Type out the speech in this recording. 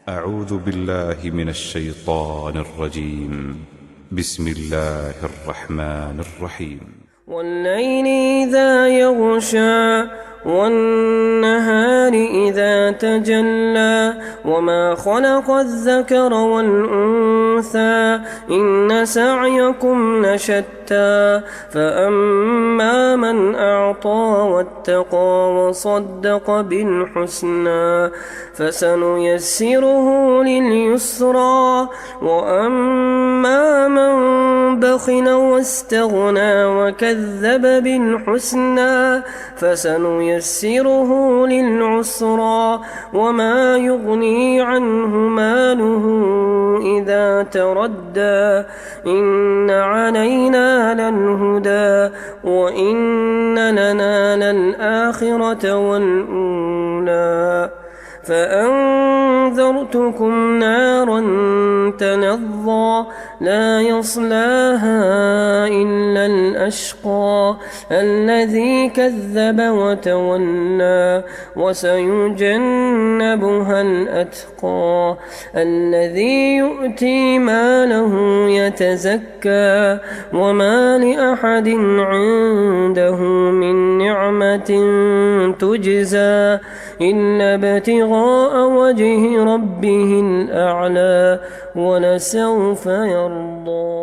أعوذ بالله من الشيطان الرجيم. بسم الله الرحمن الرحيم. والليل إذا يغشى والنهار إذا تجلى وما خلق الذكر والأنثى إن سعيكم لشتى فأما من أعطى واتقى وصدق بالحسنى فسنيسره لليسرى وأما من بخل واستغنى وكذب بالحسنى فسنيسره للعسرى وما يغني عنه ماله إذا تردى إن علينا للهدى وإن لنا للآخرة والأولى فأنذرتكم نارا تلظى لا يصلاها إلا الأشقى الذي كذب وتولى وسيجنبها الأتقى الذي يؤتي ماله يتزكى وما لأحد عنده من نعمة تجزى إلا ابتغاء وجه ربه الأعلى ولسوف يرضى.